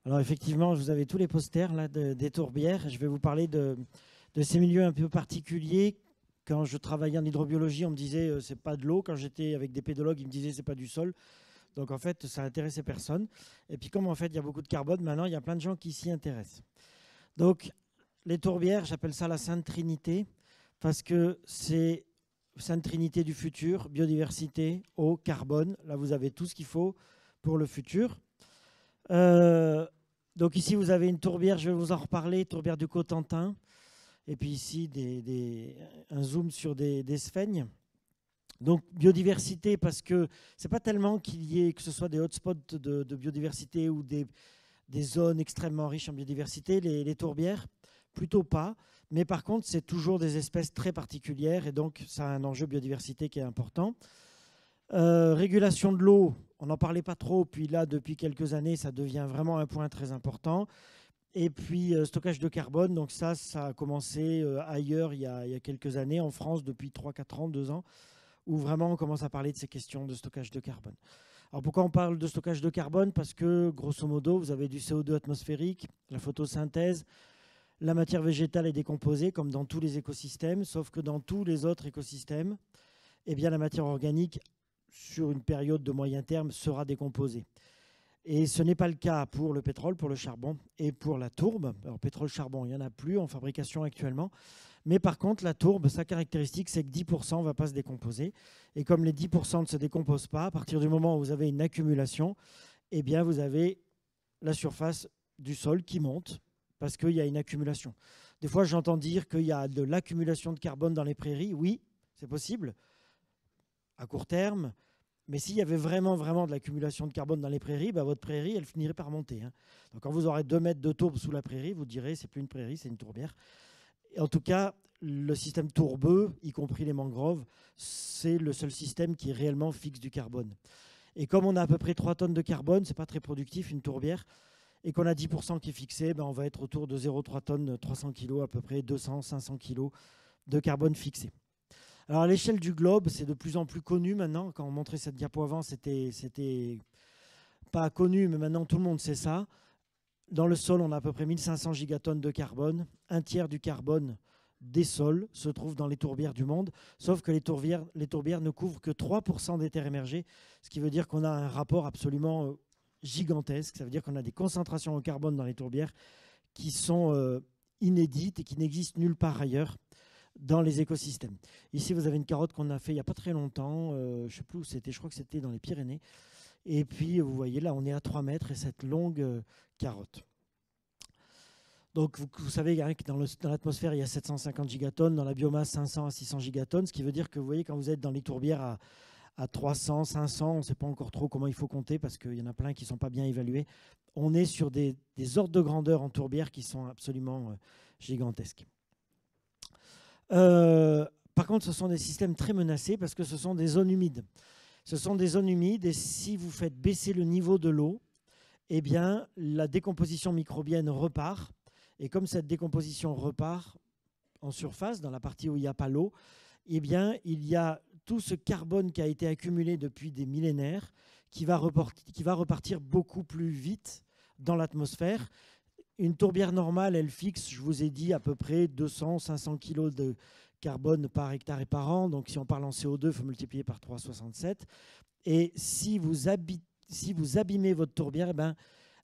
Alors effectivement, vous avez tous les posters là, des tourbières. Je vais vous parler de ces milieux un peu particuliers. Quand je travaillais en hydrobiologie, on me disait c'est pas de l'eau. Quand j'étais avec des pédologues, ils me disaient c'est pas du sol. Donc en fait, ça intéressait personne. Et puis comme en fait, il y a beaucoup de carbone, maintenant, il y a plein de gens qui s'y intéressent. Donc les tourbières, j'appelle ça la Sainte Trinité parce que c'est Sainte Trinité du futur, biodiversité, eau, carbone. Là, vous avez tout ce qu'il faut pour le futur. Euh, donc ici, vous avez une tourbière, je vais vous en reparler, tourbière du Cotentin. Et puis ici, un zoom sur des sphènes. Donc biodiversité, parce que c'est pas tellement qu'il y ait que ce soit des hotspots de biodiversité ou des zones extrêmement riches en biodiversité, les tourbières, plutôt pas. Mais par contre, c'est toujours des espèces très particulières et donc ça a un enjeu biodiversité qui est important. Régulation de l'eau, on n'en parlait pas trop, puis là, depuis quelques années, ça devient vraiment un point très important. Et puis, stockage de carbone, donc ça a commencé ailleurs il y a quelques années, en France depuis 3-4 ans, 2 ans, où vraiment on commence à parler de ces questions de stockage de carbone. Alors pourquoi on parle de stockage de carbone? Parce que, grosso modo, vous avez du CO2 atmosphérique, la photosynthèse, la matière végétale est décomposée, comme dans tous les écosystèmes, sauf que dans tous les autres écosystèmes, eh bien, la matière organique sur une période de moyen terme, sera décomposée. Et ce n'est pas le cas pour le pétrole, pour le charbon et pour la tourbe. Alors pétrole-charbon, il n'y en a plus en fabrication actuellement. Mais par contre, la tourbe, sa caractéristique, c'est que 10% ne va pas se décomposer. Et comme les 10% ne se décomposent pas, à partir du moment où vous avez une accumulation, eh bien, vous avez la surface du sol qui monte parce qu'il y a une accumulation. Des fois, j'entends dire qu'il y a de l'accumulation de carbone dans les prairies. Oui, c'est possible à court terme. Mais s'il y avait vraiment, vraiment de l'accumulation de carbone dans les prairies, bah, votre prairie, elle finirait par monter. Hein. Donc quand vous aurez 2 mètres de tourbe sous la prairie, vous direz c'est plus une prairie, c'est une tourbière. Et en tout cas, le système tourbeux, y compris les mangroves, c'est le seul système qui réellement fixe du carbone. Et comme on a à peu près 3 tonnes de carbone, c'est pas très productif une tourbière, et qu'on a 10% qui est fixé, ben on va être autour de 0,3 tonnes, 300 kg à peu près, 200, 500 kg de carbone fixé. Alors à l'échelle du globe, c'est de plus en plus connu maintenant. Quand on montrait cette diapo avant, c'était pas connu, mais maintenant tout le monde sait ça. Dans le sol, on a à peu près 1500 gigatonnes de carbone. Un tiers du carbone des sols se trouve dans les tourbières du monde, sauf que les tourbières ne couvrent que 3% des terres émergées, ce qui veut dire qu'on a un rapport absolument gigantesque. Ça veut dire qu'on a des concentrations en carbone dans les tourbières qui sont inédites et qui n'existent nulle part ailleurs dans les écosystèmes. Ici, vous avez une carotte qu'on a fait il n'y a pas très longtemps. Je ne sais plus où c'était, je crois que c'était dans les Pyrénées. Et puis, vous voyez, là, on est à 3 mètres et cette longue carotte. Donc, vous savez hein, que dans l'atmosphère, il y a 750 gigatonnes, dans la biomasse, 500 à 600 gigatonnes, ce qui veut dire que, vous voyez, quand vous êtes dans les tourbières à 300, 500, on ne sait pas encore trop comment il faut compter parce qu'il y en a plein qui ne sont pas bien évalués. On est sur des ordres de grandeur en tourbière qui sont absolument gigantesques. Par contre, ce sont des systèmes très menacés parce que ce sont des zones humides. Ce sont des zones humides et si vous faites baisser le niveau de l'eau, eh bien, la décomposition microbienne repart. Et comme cette décomposition repart en surface, dans la partie où il n'y a pas l'eau, eh bien, il y a tout ce carbone qui a été accumulé depuis des millénaires qui va repartir beaucoup plus vite dans l'atmosphère. Une tourbière normale, elle fixe, je vous ai dit, à peu près 200-500 kg de carbone par hectare et par an. Donc si on parle en CO2, il faut multiplier par 3,67. Et si vous abîmez votre tourbière, eh ben,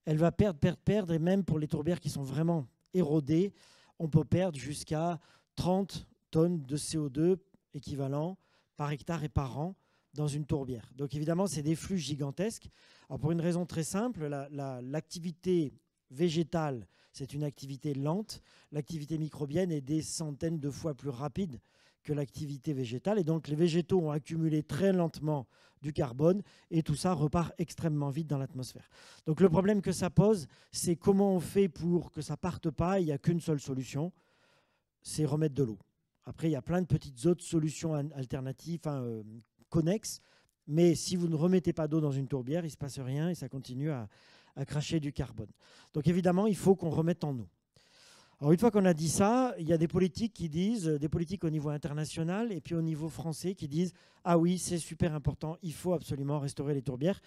elle va perdre. Et même pour les tourbières qui sont vraiment érodées, on peut perdre jusqu'à 30 tonnes de CO2 équivalent par hectare et par an dans une tourbière. Donc évidemment, c'est des flux gigantesques. Alors pour une raison très simple, l'activité végétale, c'est une activité lente. L'activité microbienne est des centaines de fois plus rapide que l'activité végétale. Et donc, les végétaux ont accumulé très lentement du carbone et tout ça repart extrêmement vite dans l'atmosphère. Donc, le problème que ça pose, c'est comment on fait pour que ça ne parte pas. Il n'y a qu'une seule solution, c'est remettre de l'eau. Après, il y a plein de petites autres solutions alternatives, connexes. Mais si vous ne remettez pas d'eau dans une tourbière, il ne se passe rien et ça continue à cracher du carbone. Donc évidemment, il faut qu'on remette en eau. Alors une fois qu'on a dit ça, il y a des politiques qui disent, des politiques au niveau international et puis au niveau français qui disent « Ah oui, c'est super important, il faut absolument restaurer les tourbières ».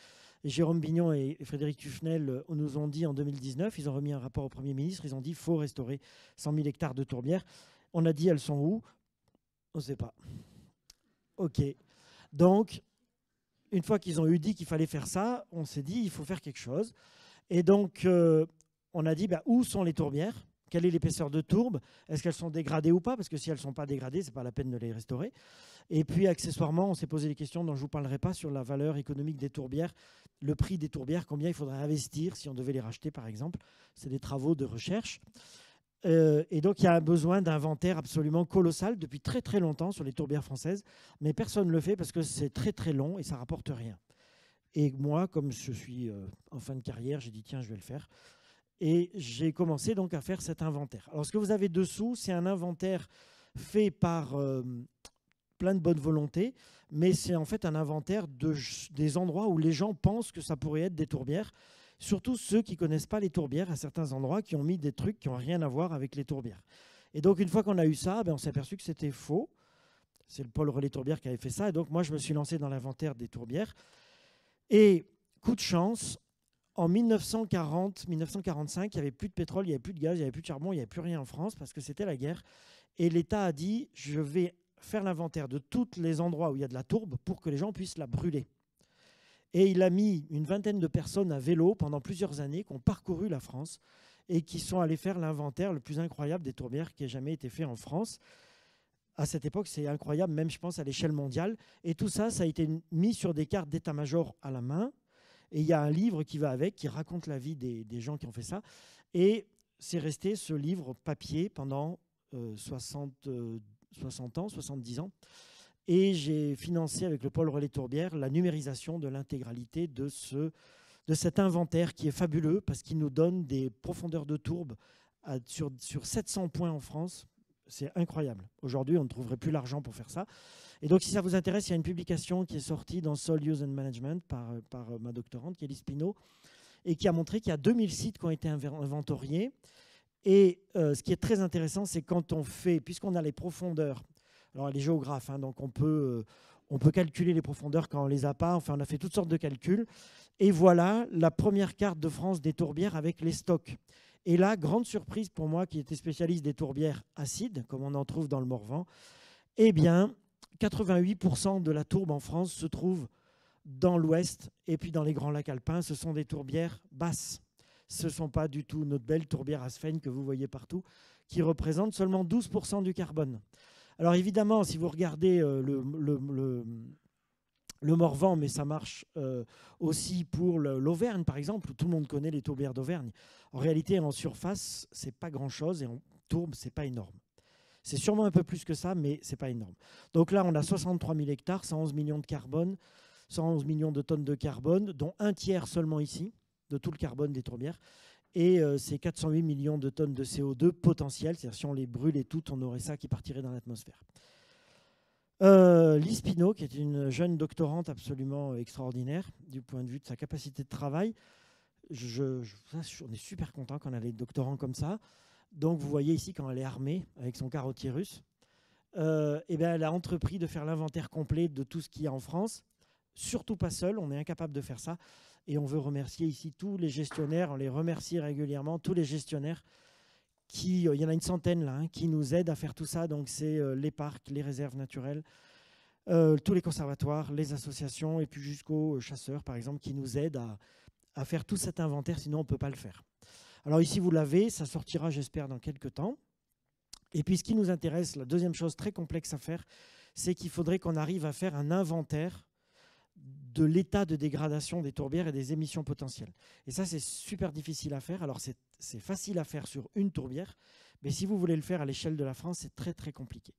Et Jérôme Bignon et Frédéric Tufnel nous ont dit en 2019, ils ont remis un rapport au Premier ministre, ils ont dit qu'il faut restaurer 100 000 hectares de tourbières. On a dit elles sont où? On ne sait pas. OK. Donc, une fois qu'ils ont eu dit qu'il fallait faire ça, on s'est dit il faut faire quelque chose. Et donc, on a dit où sont les tourbières? Quelle est l'épaisseur de tourbe? Est-ce qu'elles sont dégradées ou pas? Parce que si elles ne sont pas dégradées, ce n'est pas la peine de les restaurer. Et puis, accessoirement, on s'est posé des questions dont je ne vous parlerai pas sur la valeur économique des tourbières, le prix des tourbières, combien il faudrait investir si on devait les racheter, par exemple. C'est des travaux de recherche. Et donc, il y a un besoin d'inventaire absolument colossal depuis très, très longtemps sur les tourbières françaises. Mais personne ne le fait parce que c'est très, très long et ça ne rapporte rien. Et moi, comme je suis en fin de carrière, j'ai dit, tiens, je vais le faire. Et j'ai commencé donc à faire cet inventaire. Alors, ce que vous avez dessous, c'est un inventaire fait par plein de bonne volonté, mais c'est en fait un inventaire des endroits où les gens pensent que ça pourrait être des tourbières, surtout ceux qui ne connaissent pas les tourbières à certains endroits, qui ont mis des trucs qui n'ont rien à voir avec les tourbières. Et donc, une fois qu'on a eu ça, on s'est aperçu que c'était faux. C'est le Paul Relais Tourbière qui avait fait ça. Et donc, moi, je me suis lancé dans l'inventaire des tourbières. Et coup de chance, en 1940-1945, il n'y avait plus de pétrole, il n'y avait plus de gaz, il n'y avait plus de charbon, il n'y avait plus rien en France parce que c'était la guerre. Et l'État a dit, je vais faire l'inventaire de tous les endroits où il y a de la tourbe pour que les gens puissent la brûler. Et il a mis une vingtaine de personnes à vélo pendant plusieurs années qui ont parcouru la France et qui sont allés faire l'inventaire le plus incroyable des tourbières qui ait jamais été fait en France. À cette époque, c'est incroyable, même je pense à l'échelle mondiale. Et tout ça, ça a été mis sur des cartes d'état-major à la main. Et il y a un livre qui va avec, qui raconte la vie des gens qui ont fait ça. Et c'est resté ce livre papier pendant 60 ans, 70 ans. Et j'ai financé avec le Paul Relais Tourbière la numérisation de l'intégralité de cet inventaire qui est fabuleux parce qu'il nous donne des profondeurs de tourbe sur 700 points en France. C'est incroyable. Aujourd'hui, on ne trouverait plus l'argent pour faire ça. Et donc, si ça vous intéresse, il y a une publication qui est sortie dans Soil Use and Management par ma doctorante, Kelly Spino, et qui a montré qu'il y a 2000 sites qui ont été inventoriés. Et ce qui est très intéressant, c'est quand on fait, puisqu'on a les profondeurs, alors les géographes, donc on peut calculer les profondeurs quand on ne les a pas. Enfin, on a fait toutes sortes de calculs. Et voilà la première carte de France des tourbières avec les stocks. Et là, grande surprise pour moi qui était spécialiste des tourbières acides, comme on en trouve dans le Morvan, eh bien, 88% de la tourbe en France se trouve dans l'ouest et puis dans les grands lacs alpins. Ce sont des tourbières basses. Ce ne sont pas du tout notre belle tourbière Asphène que vous voyez partout, qui représente seulement 12% du carbone. Alors évidemment, si vous regardez le Morvan, mais ça marche aussi pour l'Auvergne, par exemple, où tout le monde connaît les tourbières d'Auvergne. En réalité, en surface, ce n'est pas grand-chose et en tourbe, ce n'est pas énorme. C'est sûrement un peu plus que ça, mais ce n'est pas énorme. Donc là, on a 63 000 hectares, 111 millions de carbone, 111 millions de tonnes de carbone, dont un tiers seulement ici, de tout le carbone des tourbières. Et c'est 408 millions de tonnes de CO2 potentiel. C'est-à-dire si on les brûlait toutes, on aurait ça qui partirait dans l'atmosphère. Lise Pinault, qui est une jeune doctorante absolument extraordinaire du point de vue de sa capacité de travail. On est super content quand on a des doctorants comme ça. Donc vous voyez ici quand elle est armée avec son carottier russe, elle a entrepris de faire l'inventaire complet de tout ce qu'il y a en France. Surtout pas seul, on est incapable de faire ça. Et on veut remercier ici tous les gestionnaires, on les remercie régulièrement, tous les gestionnaires il y en a une centaine là, qui nous aident à faire tout ça. Donc c'est les parcs, les réserves naturelles, tous les conservatoires, les associations et puis jusqu'aux chasseurs par exemple qui nous aident à faire tout cet inventaire, sinon on ne peut pas le faire. Alors ici vous l'avez, ça sortira j'espère dans quelques temps. Et puis ce qui nous intéresse, la deuxième chose très complexe à faire, c'est qu'il faudrait qu'on arrive à faire un inventaire de l'état de dégradation des tourbières et des émissions potentielles. Et ça, c'est super difficile à faire. Alors, c'est facile à faire sur une tourbière, mais si vous voulez le faire à l'échelle de la France, c'est très, très compliqué.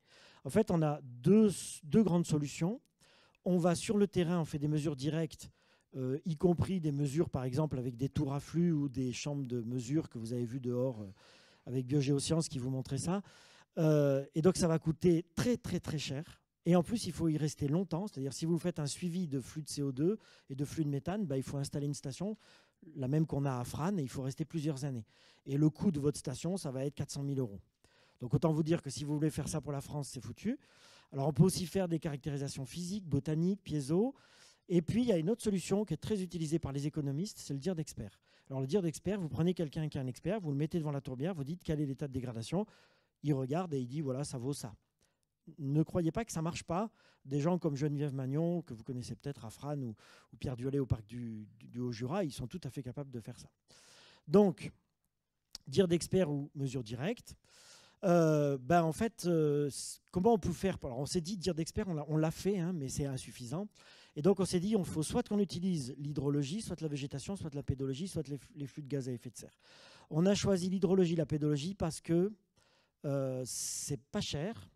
En fait, on a deux grandes solutions. On va sur le terrain, on fait des mesures directes, y compris des mesures, par exemple, avec des tours à flux ou des chambres de mesure que vous avez vues dehors avec Biogéosciences qui vous montraient ça. Et donc, ça va coûter très, très, très cher. Et en plus, il faut y rester longtemps. C'est-à-dire, si vous faites un suivi de flux de CO2 et de flux de méthane, il faut installer une station, la même qu'on a à Frasnes, et il faut rester plusieurs années. Et le coût de votre station, ça va être 400 000 €. Donc, autant vous dire que si vous voulez faire ça pour la France, c'est foutu. Alors, on peut aussi faire des caractérisations physiques, botaniques, piézo. Et puis, il y a une autre solution qui est très utilisée par les économistes, c'est le dire d'expert. Alors, le dire d'expert, vous prenez quelqu'un qui est un expert, vous le mettez devant la tourbière, vous dites quel est l'état de dégradation. Il regarde et il dit, voilà, ça vaut ça. Ne croyez pas que ça ne marche pas. Des gens comme Geneviève Magnon, que vous connaissez peut-être à Frasnes, ou Pierre Duhallet au parc du Haut-Jura, ils sont tout à fait capables de faire ça. Donc, dire d'expert ou mesure directe. En fait, comment on peut faire? Alors, on s'est dit dire d'expert, on l'a fait, hein, mais c'est insuffisant. Et donc, on s'est dit, il faut soit qu'on utilise l'hydrologie, soit la végétation, soit la pédologie, soit les flux de gaz à effet de serre. On a choisi l'hydrologie, la pédologie, parce que c'est pas cher.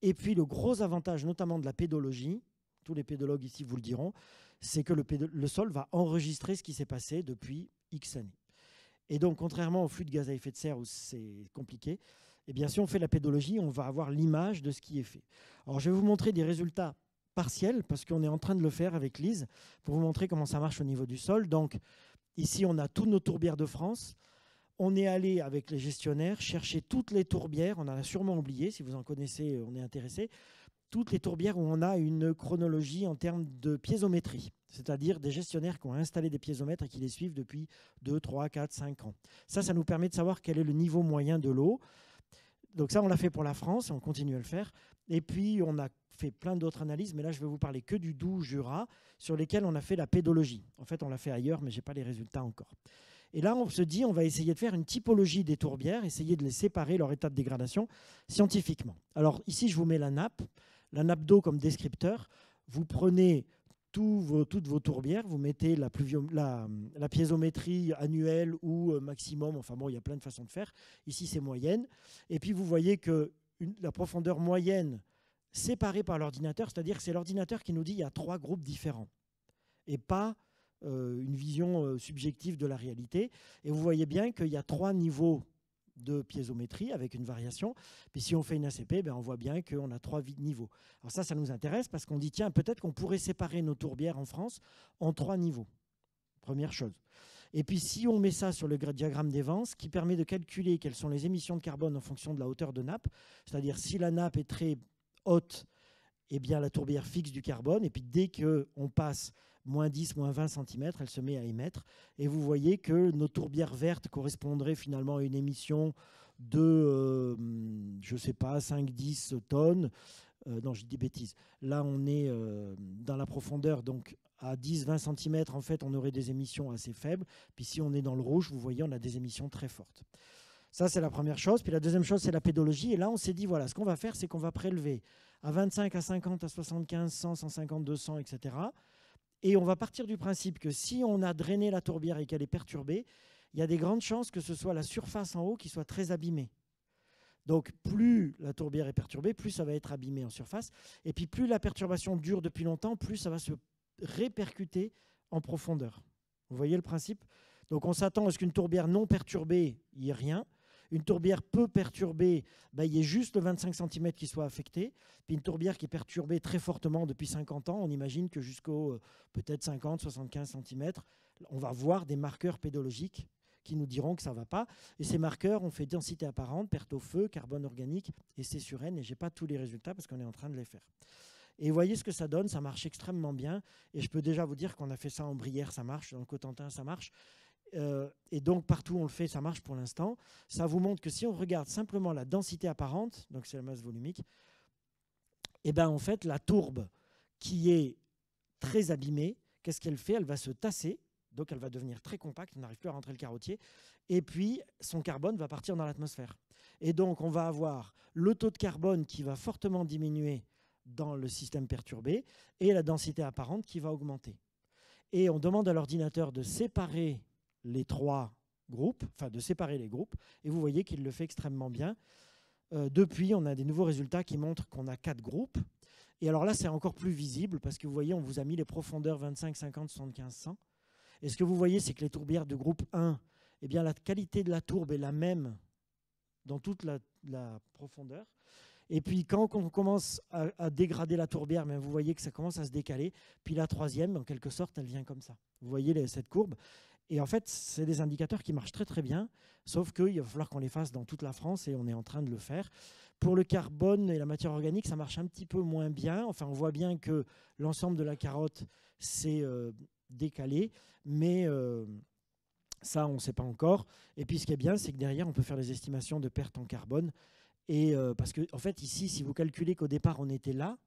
Et puis, le gros avantage, notamment de la pédologie, tous les pédologues ici vous le diront, c'est que le sol va enregistrer ce qui s'est passé depuis X années. Et donc, contrairement aux flux de gaz à effet de serre où c'est compliqué, eh bien, si on fait la pédologie, on va avoir l'image de ce qui est fait. Alors, je vais vous montrer des résultats partiels, parce qu'on est en train de le faire avec Lise, pour vous montrer comment ça marche au niveau du sol. Donc, ici, on a toutes nos tourbières de France. On est allé, avec les gestionnaires, chercher toutes les tourbières. On en a sûrement oublié, si vous en connaissez, on est intéressé. Toutes les tourbières où on a une chronologie en termes de piézométrie, c'est-à-dire des gestionnaires qui ont installé des piézomètres et qui les suivent depuis 2, 3, 4, 5 ans. Ça nous permet de savoir quel est le niveau moyen de l'eau. Donc ça, on l'a fait pour la France et on continue à le faire. Et puis, on a fait plein d'autres analyses, mais là, je vais vous parler que du Doubs-Jura, sur lesquels on a fait la pédologie. En fait, on l'a fait ailleurs, mais je n'ai pas les résultats encore. Et là, on se dit, on va essayer de faire une typologie des tourbières, essayer de les séparer, leur état de dégradation, scientifiquement. Alors ici, je vous mets la nappe d'eau comme descripteur. Vous prenez toutes vos tourbières, vous mettez la piézométrie annuelle ou maximum, enfin bon, il y a plein de façons de faire. Ici, c'est moyenne. Et puis, vous voyez que la profondeur moyenne séparée par l'ordinateur, c'est-à-dire que c'est l'ordinateur qui nous dit qu'il y a 3 groupes différents et pas une vision subjective de la réalité. Et vous voyez bien qu'il y a 3 niveaux de piézométrie avec une variation. Puis si on fait une ACP, on voit bien qu'on a 3 niveaux. Alors ça nous intéresse parce qu'on dit, tiens, peut-être qu'on pourrait séparer nos tourbières en France en 3 niveaux. Première chose. Et puis si on met ça sur le diagramme d'Evans, qui permet de calculer quelles sont les émissions de carbone en fonction de la hauteur de nappe, c'est-à-dire si la nappe est très haute, eh bien la tourbière fixe du carbone, et puis dès qu'on passe moins 10, moins 20 cm, elle se met à émettre. Et vous voyez que nos tourbières vertes correspondraient finalement à une émission de, je ne sais pas, 5-10 tonnes. Non, je dis des bêtises. Là, on est dans la profondeur, donc à 10-20 cm, en fait, on aurait des émissions assez faibles. Puis si on est dans le rouge, vous voyez, on a des émissions très fortes. Ça, c'est la première chose. Puis la deuxième chose, c'est la pédologie. Et là, on s'est dit, voilà, ce qu'on va faire, c'est qu'on va prélever à 25, à 50, à 75, 100, 150, 200, etc. Et on va partir du principe que si on a drainé la tourbière et qu'elle est perturbée, il y a des grandes chances que ce soit la surface en haut qui soit très abîmée. Donc plus la tourbière est perturbée, plus ça va être abîmé en surface. Et puis plus la perturbation dure depuis longtemps, plus ça va se répercuter en profondeur. Vous voyez le principe? Donc on s'attend à ce qu'une tourbière non perturbée, il n'y ait rien. Une tourbière peu perturbée, il y a juste le 25 cm qui soit affecté. Puis une tourbière qui est perturbée très fortement depuis 50 ans, on imagine que jusqu'au peut-être 50, 75 cm, on va voir des marqueurs pédologiques qui nous diront que ça ne va pas. Et ces marqueurs, on fait densité apparente, perte au feu, carbone organique et C sur N. Et je n'ai pas tous les résultats parce qu'on est en train de les faire. Et vous voyez ce que ça donne, ça marche extrêmement bien. Et je peux déjà vous dire qu'on a fait ça en Brière, ça marche, dans le Cotentin, ça marche. Et donc partout où on le fait, ça marche pour l'instant. Ça vous montre que si on regarde simplement la densité apparente, donc c'est la masse volumique, et en fait la tourbe qui est très abîmée, qu'est-ce qu'elle fait? Elle va se tasser, donc elle va devenir très compacte, on n'arrive plus à rentrer le carottier, et puis son carbone va partir dans l'atmosphère. Et donc on va avoir le taux de carbone qui va fortement diminuer dans le système perturbé et la densité apparente qui va augmenter. Et on demande à l'ordinateur de séparer les 3 groupes, enfin de séparer les groupes, et vous voyez qu'il le fait extrêmement bien. Depuis, on a des nouveaux résultats qui montrent qu'on a 4 groupes. Et alors là, c'est encore plus visible parce que vous voyez, on vous a mis les profondeurs 25, 50, 75, 100. Et ce que vous voyez, c'est que les tourbières de groupe 1, eh bien, la qualité de la tourbe est la même dans toute la profondeur. Et puis quand on commence à dégrader la tourbière, vous voyez que ça commence à se décaler. Puis la troisième, en quelque sorte, elle vient comme ça. Vous voyez cette courbe. Et en fait, c'est des indicateurs qui marchent très très bien, sauf qu'il va falloir qu'on les fasse dans toute la France et on est en train de le faire. Pour le carbone et la matière organique, ça marche un petit peu moins bien. Enfin, on voit bien que l'ensemble de la carotte s'est décalé, mais ça, on ne sait pas encore. Et puis, ce qui est bien, c'est que derrière, on peut faire des estimations de perte en carbone. Et parce que, en fait, ici, si vous calculez qu'au départ, on était là,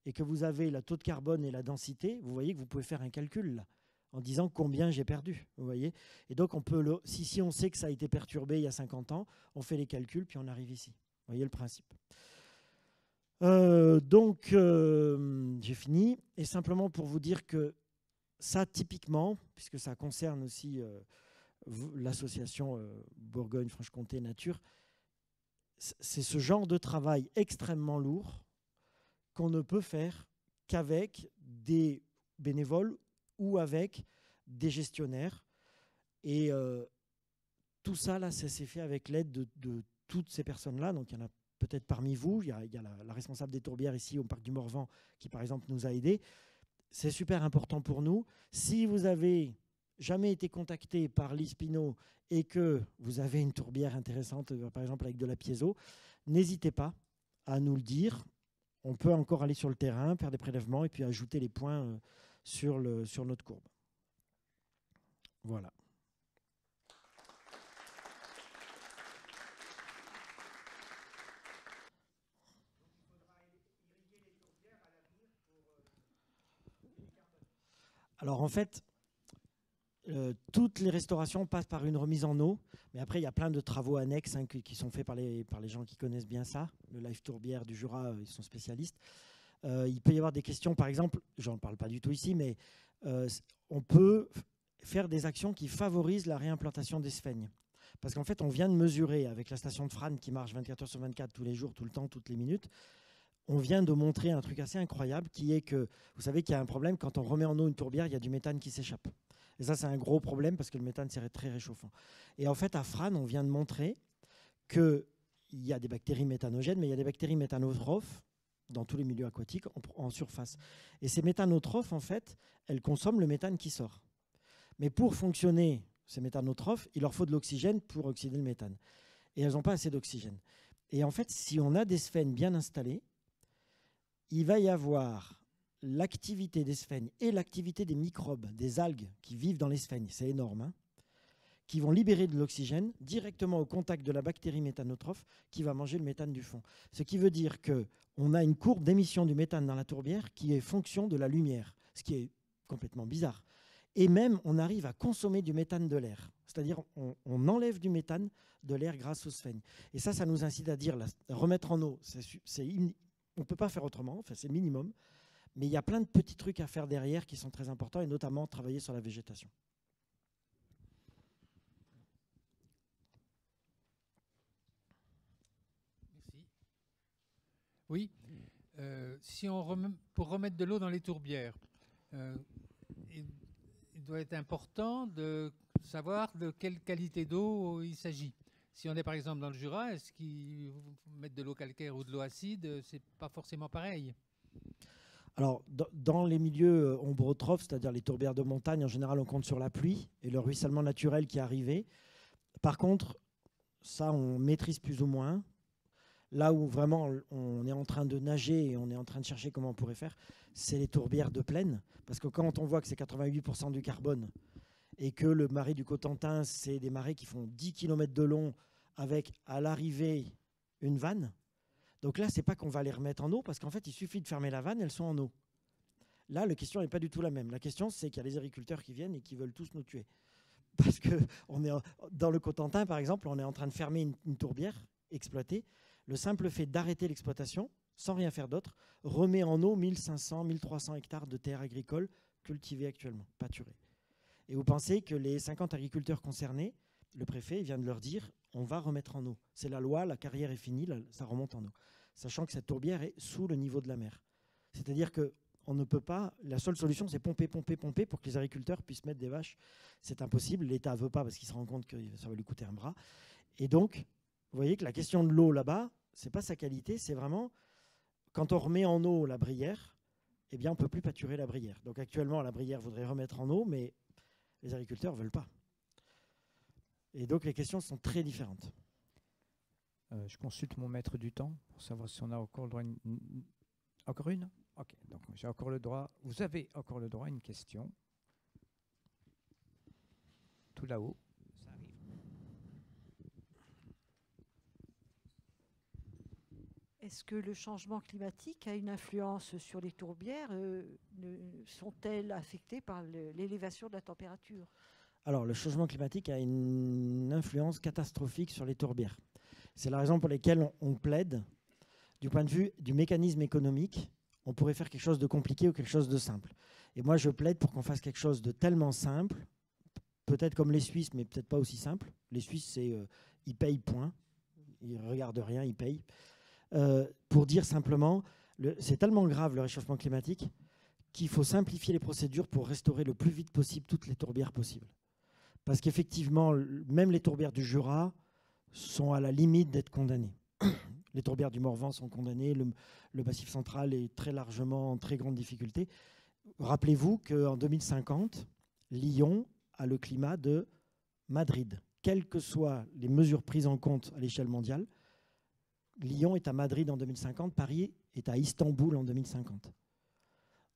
et que vous avez le taux de carbone et la densité, vous voyez que vous pouvez faire un calcul là, en disant combien j'ai perdu. Vous voyez. Et donc, on peut si on sait que ça a été perturbé il y a 50 ans, on fait les calculs, puis on arrive ici. Vous voyez le principe. J'ai fini. Et simplement pour vous dire que ça, typiquement, puisque ça concerne aussi l'association Bourgogne-Franche-Comté Nature, c'est ce genre de travail extrêmement lourd qu'on ne peut faire qu'avec des bénévoles ou avec des gestionnaires. Et tout ça, là, ça s'est fait avec l'aide de toutes ces personnes-là. Donc, il y en a peut-être parmi vous. Il y a la responsable des tourbières ici au Parc du Morvan qui, par exemple, nous a aidés. C'est super important pour nous. Si vous avez jamais été contacté par l'ISPINO et que vous avez une tourbière intéressante, par exemple avec de la piezo, n'hésitez pas à nous le dire. On peut encore aller sur le terrain, faire des prélèvements et puis ajouter les points sur notre courbe. Voilà. Alors en fait, toutes les restaurations passent par une remise en eau, mais après il y a plein de travaux annexes qui sont faits par les gens qui connaissent bien ça. Le Live Tourbière du Jura, ils sont spécialistes. Il peut y avoir des questions, par exemple, j'en parle pas du tout ici, mais on peut faire des actions qui favorisent la réimplantation des sphènes. Parce qu'en fait, on vient de mesurer avec la station de Frane qui marche 24 heures sur 24, tous les jours, tout le temps, toutes les minutes. On vient de montrer un truc assez incroyable qui est que, vous savez qu'il y a un problème, quand on remet en eau une tourbière, il y a du méthane qui s'échappe. Et ça, c'est un gros problème parce que le méthane, c'est très réchauffant. Et en fait, à Frane, on vient de montrer qu'il y a des bactéries méthanogènes, mais il y a des bactéries méthanotrophes dans tous les milieux aquatiques en surface. Et ces méthanotrophes, en fait, elles consomment le méthane qui sort. Mais pour fonctionner, ces méthanotrophes, il leur faut de l'oxygène pour oxyder le méthane. Et elles n'ont pas assez d'oxygène. Et en fait, si on a des sphènes bien installées, il va y avoir l'activité des sphènes et l'activité des microbes, des algues qui vivent dans les sphènes, c'est énorme, hein, qui vont libérer de l'oxygène directement au contact de la bactérie méthanotrophe qui va manger le méthane du fond. Ce qui veut dire qu'on a une courbe d'émission du méthane dans la tourbière qui est fonction de la lumière, ce qui est complètement bizarre. Et même, on arrive à consommer du méthane de l'air. C'est-à-dire, on enlève du méthane de l'air grâce aux sphènes. Et ça nous incite à dire, remettre en eau, on ne peut pas faire autrement, enfin, c'est le minimum. Mais il y a plein de petits trucs à faire derrière qui sont très importants, et notamment travailler sur la végétation. Merci. Oui, pour remettre de l'eau dans les tourbières, il doit être important de savoir de quelle qualité d'eau il s'agit. Si on est par exemple dans le Jura, est-ce qu'ils mettent de l'eau calcaire ou de l'eau acide? C'est pas forcément pareil. Alors, dans les milieux ombrotrophes, c'est-à-dire les tourbières de montagne, en général, on compte sur la pluie et le ruissellement naturel qui est arrivé. Par contre, ça, on maîtrise plus ou moins. Là où vraiment on est en train de nager et on est en train de chercher comment on pourrait faire, c'est les tourbières de plaine. Parce que quand on voit que c'est 88% du carbone et que le marais du Cotentin, c'est des marais qui font 10 km de long avec à l'arrivée une vanne. Donc là, ce n'est pas qu'on va les remettre en eau parce qu'en fait, il suffit de fermer la vanne, elles sont en eau. Là, la question n'est pas du tout la même. La question, c'est qu'il y a les agriculteurs qui viennent et qui veulent tous nous tuer. Parce que dans le Cotentin, par exemple, on est en train de fermer une tourbière exploitée. Le simple fait d'arrêter l'exploitation, sans rien faire d'autre, remet en eau 1500, 1300 hectares de terres agricoles cultivées actuellement, pâturées. Et vous pensez que les 50 agriculteurs concernés, le préfet vient de leur dire on va remettre en eau. C'est la loi, la carrière est finie, ça remonte en eau. Sachant que cette tourbière est sous le niveau de la mer. C'est-à-dire qu'on ne peut pas, la seule solution c'est pomper, pomper, pomper pour que les agriculteurs puissent mettre des vaches. C'est impossible, l'État ne veut pas parce qu'il se rend compte que ça va lui coûter un bras. Et donc, vous voyez que la question de l'eau là-bas, ce n'est pas sa qualité, c'est vraiment quand on remet en eau la Brière, eh bien on ne peut plus pâturer la Brière. Donc actuellement, la Brière voudrait remettre en eau, mais les agriculteurs ne veulent pas. Et donc les questions sont très différentes. Je consulte mon maître du temps pour savoir si on a encore le droit. Encore une? Ok, donc j'ai encore le droit. Vous avez encore le droit à une question. Tout là-haut. Ça arrive. Est-ce que le changement climatique a une influence sur les tourbières? Sont-elles affectées par l'élévation de la température? Alors, le changement climatique a une influence catastrophique sur les tourbières. C'est la raison pour laquelle on plaide, du point de vue du mécanisme économique, on pourrait faire quelque chose de compliqué ou quelque chose de simple. Et moi, je plaide pour qu'on fasse quelque chose de tellement simple, peut-être comme les Suisses, mais peut-être pas aussi simple. Les Suisses, c'est ils payent point. Ils ne regardent rien, ils payent. Pour dire simplement, c'est tellement grave le réchauffement climatique qu'il faut simplifier les procédures pour restaurer le plus vite possible toutes les tourbières possibles. Parce qu'effectivement, même les tourbières du Jura sont à la limite d'être condamnées. Les tourbières du Morvan sont condamnées, le Massif central est très largement en très grande difficulté. Rappelez-vous qu'en 2050, Lyon a le climat de Madrid. Quelles que soient les mesures prises en compte à l'échelle mondiale, Lyon est à Madrid en 2050, Paris est à Istanbul en 2050.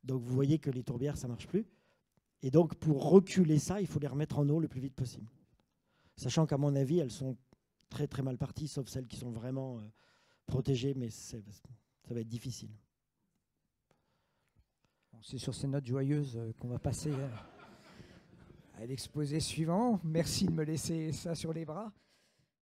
Donc vous voyez que les tourbières, ça ne marche plus. Et donc pour reculer ça, il faut les remettre en eau le plus vite possible. Sachant qu'à mon avis, elles sont très très mal parties, sauf celles qui sont vraiment protégées, mais ça va être difficile. Bon, c'est sur ces notes joyeuses qu'on va passer à l'exposé suivant. Merci de me laisser ça sur les bras.